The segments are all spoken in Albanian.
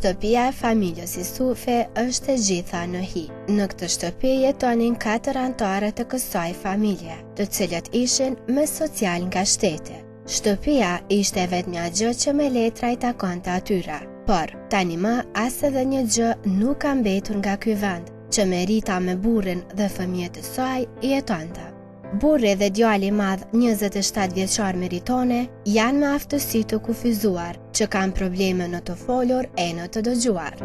Shtëpia e familjes Isufe është e gjitha në Hi. Në këtë shtëpi jetonin 4 anëtarë të kësaj familje, të cilët ishin më social nga shteti. Shtëpia ishte vetmja gjë që me letra i takonte atyre, por tani më as edhe një gjë nuk ka mbetur nga ky vend, që merita me burrin dhe fëmijët e saj jetonte. Burri dhe djali i madh, 27 vjeçar Meritone, janë me aftësi të kufizuar, që kanë probleme në të folur e në të dëgjuar.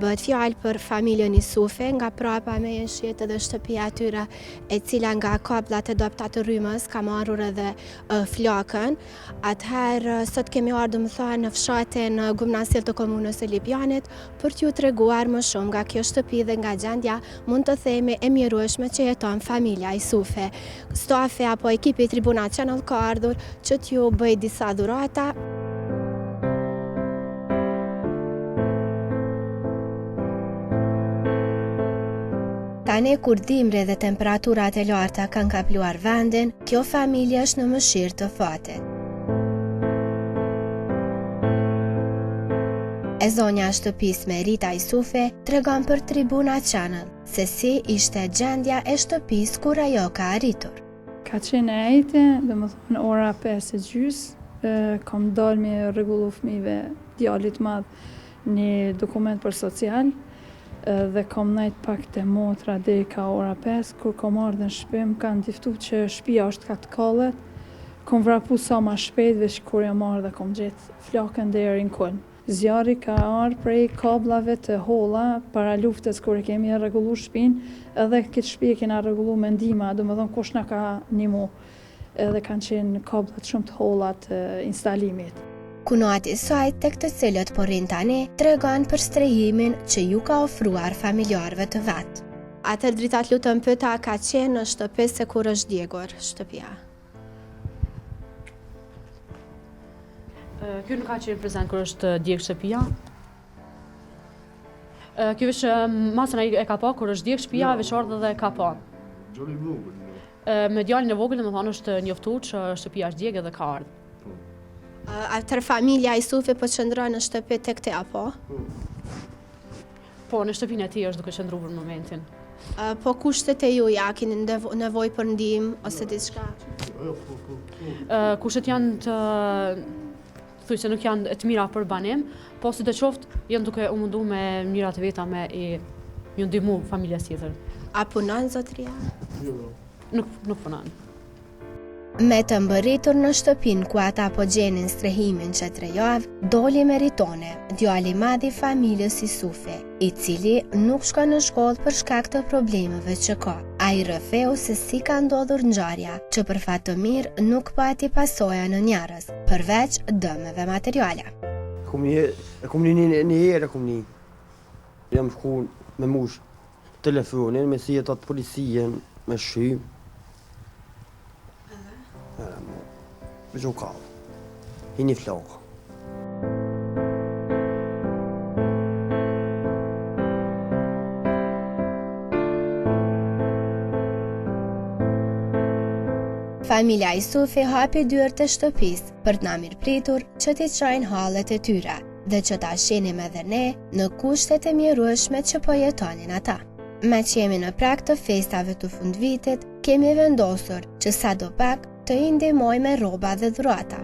Bëhet fjalë për familjen Isufe, nga prapa me shihet edhe shtëpia atyre, e cila nga kabllat e dopta të rrymës ka marrur edhe flakën. Atëherë sot kemi ardhur në fshatin Gumnasill të komunës së Lipjanit për t'ju treguar më shumë nga kjo shtëpi dhe nga gjendja, mund të themi, e mjerueshme që jeton familja Isufe. Stafi apo ekipi i Tribunat Channel ka ardhur që t'ju bëj disa dhurata. Tani kur dimri dhe temperaturat e larta kanë kapluar vendin, kjo familje është në mëshirë të fatit. E zonja e shtëpisë Merita Isufe tregon për Tribunat Channel se si ishte gjendja e shtëpisë kur ajo ka arritur. Ka qenë e ejte, domethënë ora 5:30, kam dalë me rregullu fëmijëve, djalit madh një dokument për social, dhe kam nejt pak të motra deri ka ora 5, kur kam ardhur në shtëpi, më kanë diftu që shtëpia është ka të kallet, kam vrapu sa ma shpejt, veç kur jam ardhur dhe kam gjetë flakën deri në kulm. Zjarri ka ardhur prej kablave të holla para luftës kur e kemi rregullu shtëpinë, edhe këtë shtëpi e kena rregullu me ndihma, domethënë kush na ka ndihmu, edhe kanë qenë kablat shumë të holla të instalimit. Kunoat i saj tek të cilët po rrin tani tregon për strehimin që ju ka ofruar familjarëve të vet. Atë drita lutem pyeta, ka qenë në shtëpi se kur është djegur shtëpia? Ky nuk ka qenë prezent kur është djeg shtëpia. Ky veç masën e ka pa kur është djeg shtëpia, veç ardha dhe ka pa. Djali i vogël. Me djalin e vogël, domethënë është njoftuar që shtëpia është djeg edhe ka ardhur. Atër familja Isufe po qëndron në shtëpi tek te apo? Po, në shtëpinë e tij është duke qëndruar për momentin. Po kushtet e juja, keni nevojë për ndihmë ose diçka? Kushtet janë të thuaj se nuk janë të mira për banim, po sidoqoftë janë duke u mundu me mënyra të veta me ju ndihmu familjes tjetër. A punon zotria? Nuk punon. Me të mbërritur në shtëpinë ku ata po gjenin strehimin që 3 javë, doli Meritone, djali i madh i familjes Isufe, i cili nuk shkon në shkollë për shkak të problemeve që ka. Ai rrëfeu se si ka ndodhur ngjarja, që për fat të mirë nuk pati pasoja në njerëz, përveç dëmeve materiale. Jam shku me mush telefonin, me si jetat policien, me shy. Me gjokall. I një flakë. Familja Isufe hapi dyert e shtëpisë për të na mirëpritur që t'i çojnë hallet e tyre dhe që ta shinim edhe ne në kushtet e mjerueshme që po jetonin ata. Me që jemi në prag të festave të fundvitit, kemi vendosur që sadopak të i ndihmoj me rroba dhe dhurata.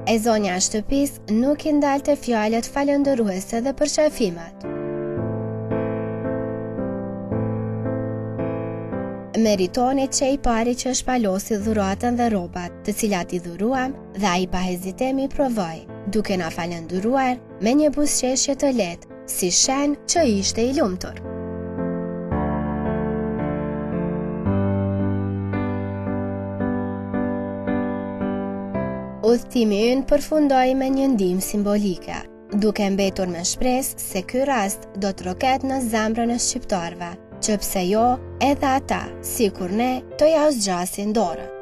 E zonja e shtëpisë nuk i ndalte fjalët falëndëruese dhe përshëfimet. Meritone që i pari që shpalosi dhuratën dhe rrobat, të cilat i dhuruam, dhe ai pa hezitimi provoi, duke na falëndëruar me një buzëqeshje të lehtë, si shenjë që ishte i lumtur. Udhëtimi ynë përfundoi me një ndihmë simbolike, duke mbetur me shpresë se ky rast do të roket në zemrën e shqiptarëve, që pse jo, edhe ata, sikur ne, të ja zgjasin dorën.